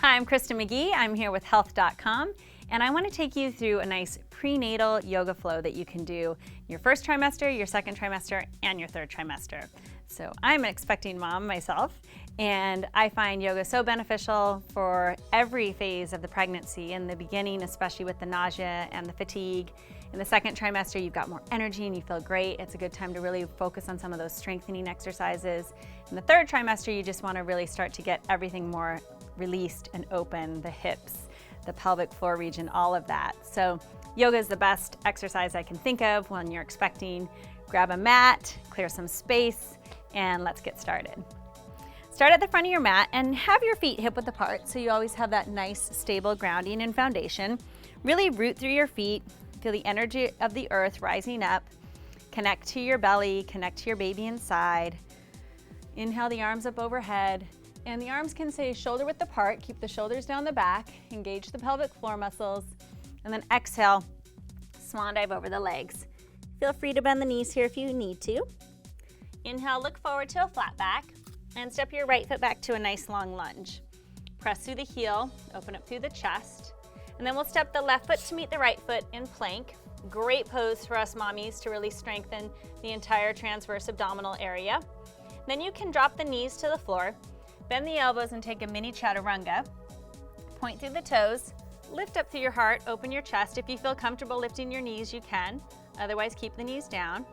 Hi, I'm Krista McGee. I'm here with health.com, and I want to take you through a nice prenatal yoga flow that you can do your first trimester, your second trimester, and your third trimester. So I'm an expecting mom myself, and I find yoga so beneficial for every phase of the pregnancy. In the beginning, especially with the nausea and the fatigue. In the second trimester, you've got more energy and you feel great. It's a good time to really focus on some of those strengthening exercises. In the third trimester, you just want to really start to get everything more released and open, the hips, the pelvic floor region, all of that. So yoga is the best exercise I can think of when you're expecting. Grab a mat, clear some space, and let's get started. Start at the front of your mat and have your feet hip width apart so you always have that nice stable grounding and foundation. Really root through your feet, feel the energy of the earth rising up. Connect to your belly, connect to your baby inside. Inhale the arms up overhead. And the arms can stay shoulder width apart, keep the shoulders down the back, engage the pelvic floor muscles, and then exhale, swan dive over the legs. Feel free to bend the knees here if you need to. Inhale, look forward to a flat back, and step your right foot back to a nice long lunge. Press through the heel, open up through the chest, and then we'll step the left foot to meet the right foot in plank. Great pose for us mommies to really strengthen the entire transverse abdominal area. Then you can drop the knees to the floor, bend the elbows and take a mini chaturanga. Point through the toes, lift up through your heart, open your chest. If you feel comfortable lifting your knees, you can. Otherwise, keep the knees down.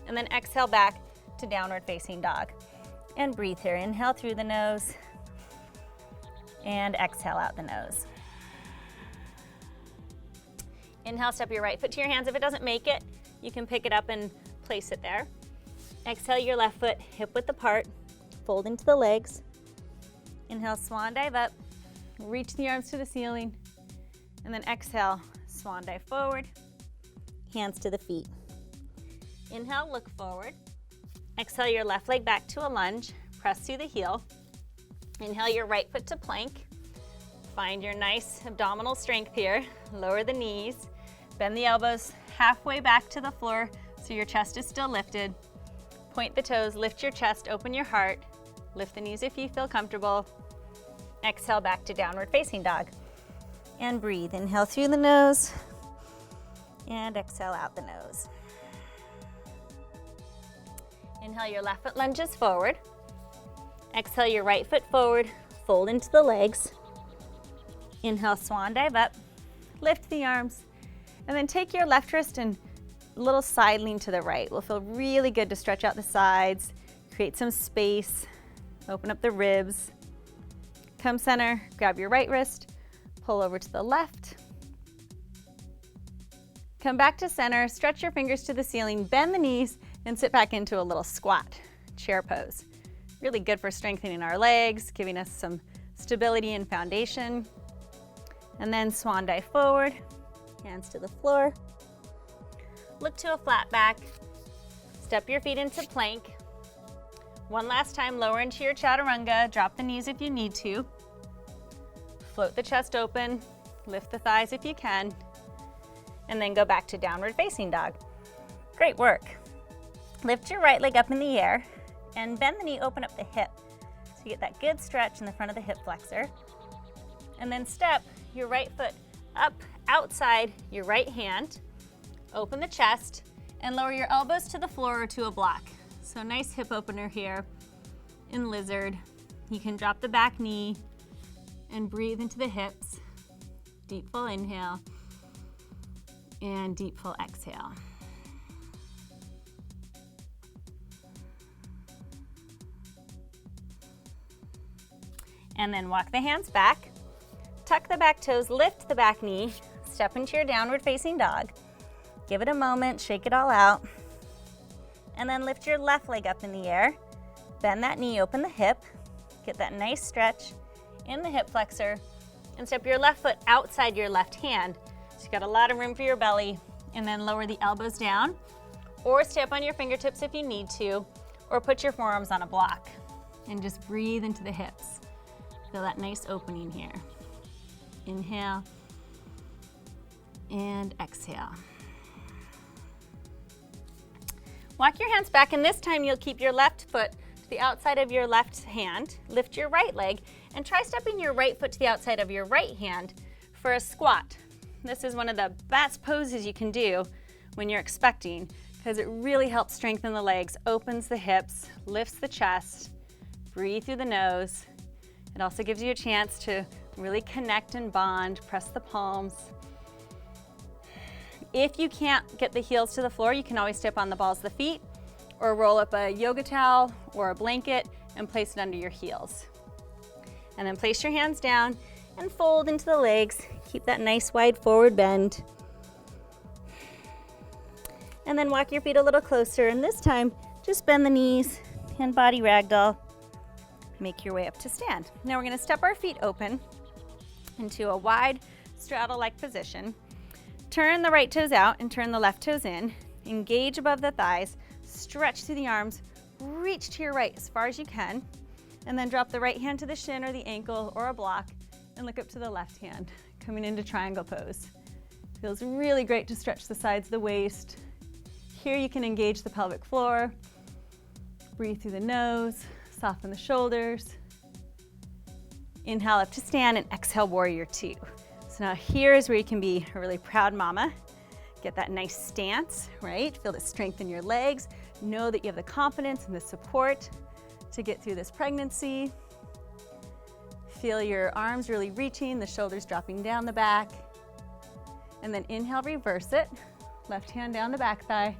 And then exhale back to downward facing dog. And breathe here. Inhale through the nose and exhale out the nose. Inhale, step your right foot to your hands. If it doesn't make it, you can pick it up and place it there. Exhale your left foot hip width apart, fold into the legs. Inhale, swan dive up, reach the arms to the ceiling, and then exhale, swan dive forward, hands to the feet. Inhale, look forward. Exhale your left leg back to a lunge, press through the heel. Inhale your right foot to plank. Find your nice abdominal strength here. Lower the knees, bend the elbows halfway back to the floor so your chest is still lifted. Point the toes, lift your chest, open your heart. Lift the knees if you feel comfortable. Exhale back to downward facing dog. And breathe. Inhale through the nose and exhale out the nose. Inhale, your left foot lunges forward. Exhale your right foot forward, fold into the legs. Inhale, swan dive up, lift the arms, and then take your left wrist and a little side lean to the right. Will feel really good to stretch out the sides, create some space, open up the ribs. Come center, grab your right wrist, pull over to the left. Come back to center, stretch your fingers to the ceiling, bend the knees, and sit back into a little squat, chair pose. Really good for strengthening our legs, giving us some stability and foundation. And then swan dive forward, hands to the floor. Look to a flat back. Step your feet into plank. One last time, lower into your chaturanga. Drop the knees if you need to. Float the chest open. Lift the thighs if you can. And then go back to downward facing dog. Great work. Lift your right leg up in the air and bend the knee, open up the hip. So you get that good stretch in the front of the hip flexor. And then step your right foot up outside your right hand. Open the chest and lower your elbows to the floor or to a block. So nice hip opener here in lizard. You can drop the back knee and breathe into the hips. Deep full inhale and deep full exhale. And then walk the hands back. Tuck the back toes, lift the back knee, step into your downward facing dog. Give it a moment, shake it all out. And then lift your left leg up in the air. Bend that knee, open the hip. Get that nice stretch in the hip flexor. And step your left foot outside your left hand. So you've got a lot of room for your belly. And then lower the elbows down. Or stay up on your fingertips if you need to. Or put your forearms on a block. And just breathe into the hips. Feel that nice opening here. Inhale. And exhale. Walk your hands back, and this time you'll keep your left foot to the outside of your left hand. Lift your right leg And try stepping your right foot to the outside of your right hand for a squat. This is one of the best poses you can do when you're expecting, because it really helps strengthen the legs, opens the hips, lifts the chest, breathe through the nose. It also gives you a chance to really connect and bond, press the palms. If you can't get the heels to the floor, you can always step on the balls of the feet or roll up a yoga towel or a blanket and place it under your heels. And then place your hands down and fold into the legs. Keep that nice wide forward bend. And then walk your feet a little closer, and this time just bend the knees and body ragdoll. Make your way up to stand. Now we're going to step our feet open into a wide straddle-like position. Turn the right toes out and turn the left toes in. Engage above the thighs, stretch through the arms, reach to your right as far as you can, and then drop the right hand to the shin or the ankle or a block and look up to the left hand, coming into triangle pose. Feels really great to stretch the sides of the waist. Here you can engage the pelvic floor, breathe through the nose, soften the shoulders. Inhale up to stand and exhale warrior two. So now here's where you can be a really proud mama. Get that nice stance, right? Feel the strength in your legs. Know that you have the confidence and the support to get through this pregnancy. Feel your arms really reaching, the shoulders dropping down the back. And then inhale, reverse it. Left hand down the back thigh.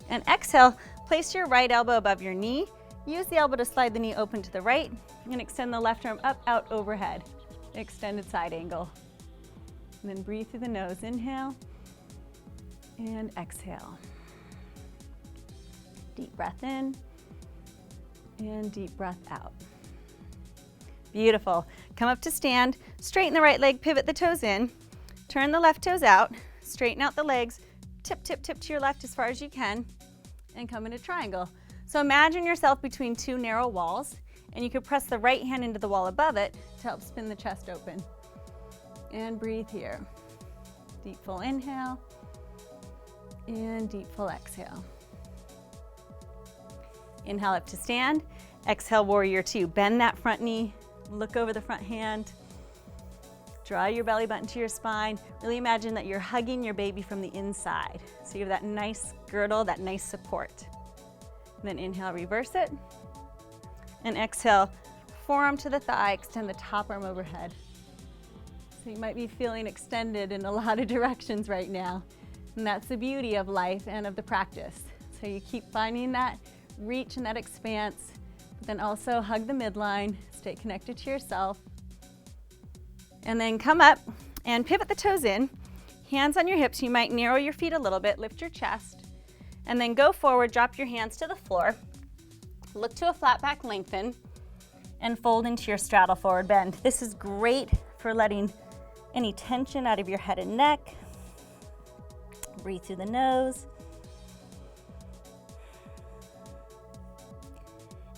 And exhale, place your right elbow above your knee. Use the elbow to slide the knee open to the right and extend the left arm up, out, overhead. Extended side angle. And then breathe through the nose. Inhale and exhale. Deep breath in and deep breath out. Beautiful. Come up to stand, straighten the right leg, pivot the toes in, turn the left toes out, straighten out the legs, tip, tip, tip to your left as far as you can, and come into triangle. So imagine yourself between two narrow walls, and you could press the right hand into the wall above it to help spin the chest open. And breathe here. Deep full inhale, and deep full exhale. Inhale up to stand, exhale warrior two. Bend that front knee, look over the front hand, draw your belly button to your spine. Really imagine that you're hugging your baby from the inside. So you have that nice girdle, that nice support. And then inhale, reverse it. And exhale, forearm to the thigh, extend the top arm overhead. So you might be feeling extended in a lot of directions right now. And that's the beauty of life and of the practice. So you keep finding that reach and that expanse, but then also hug the midline, stay connected to yourself. And then come up and pivot the toes in, hands on your hips. You might narrow your feet a little bit, lift your chest, and then go forward, drop your hands to the floor, look to a flat back lengthen, and fold into your straddle forward bend. This is great for letting any tension out of your head and neck. Breathe through the nose.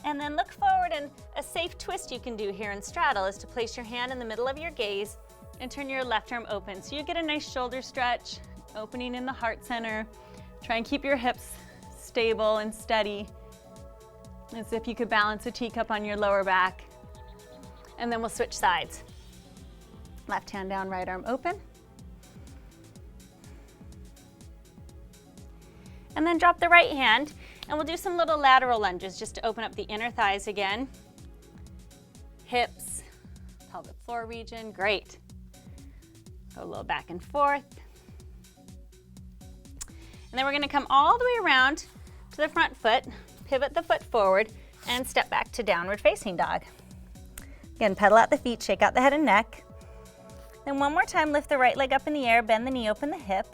And then look forward, and a safe twist you can do here in straddle is to place your hand in the middle of your gaze and turn your left arm open. So you get a nice shoulder stretch, opening in the heart center. Try and keep your hips stable and steady, as if you could balance a teacup on your lower back. And then we'll switch sides. Left hand down, right arm open. And then drop the right hand, and we'll do some little lateral lunges just to open up the inner thighs again. Hips, pelvic floor region, great. Go a little back and forth. And then we're gonna come all the way around to the front foot, pivot the foot forward, and step back to downward facing dog. Again, pedal out the feet, shake out the head and neck. Then one more time, lift the right leg up in the air, bend the knee, open the hip.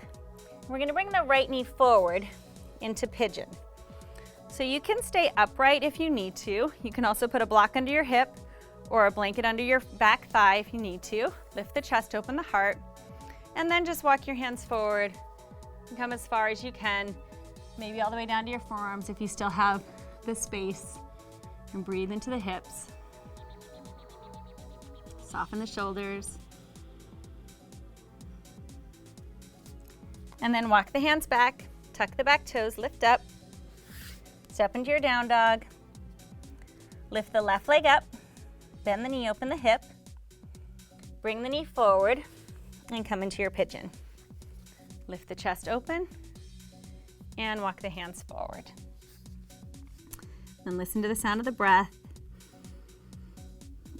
We're gonna bring the right knee forward into pigeon. So you can stay upright if you need to. You can also put a block under your hip or a blanket under your back thigh if you need to. Lift the chest, open the heart, and then just walk your hands forward and come as far as you can, maybe all the way down to your forearms if you still have the space, and breathe into the hips. Soften the shoulders. And then walk the hands back, tuck the back toes, lift up, step into your down dog, lift the left leg up, Bend the knee, open the hip. Bring the knee forward and come into your pigeon. Lift the chest open and walk the hands forward. And listen to the sound of the breath.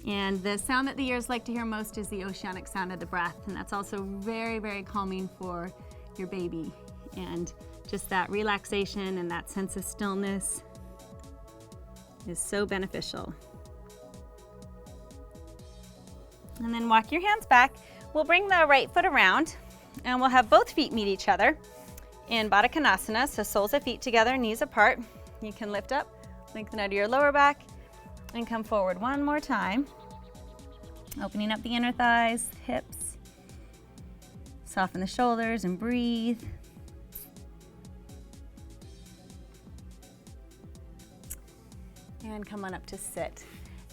And the sound that the ears like to hear most is the oceanic sound of the breath. And that's also very, very calming for your baby. And just that relaxation and that sense of stillness is so beneficial. And then walk your hands back. We'll bring the right foot around and we'll have both feet meet each other in Baddha Konasana, so soles of feet together, knees apart. You can lift up, lengthen out of your lower back, and come forward one more time. Opening up the inner thighs, hips. Soften the shoulders and breathe. And come on up to sit.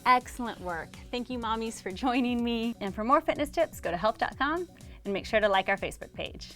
Excellent work. Thank you, mommies, for joining me. And for more fitness tips, go to health.com and make sure to like our Facebook page.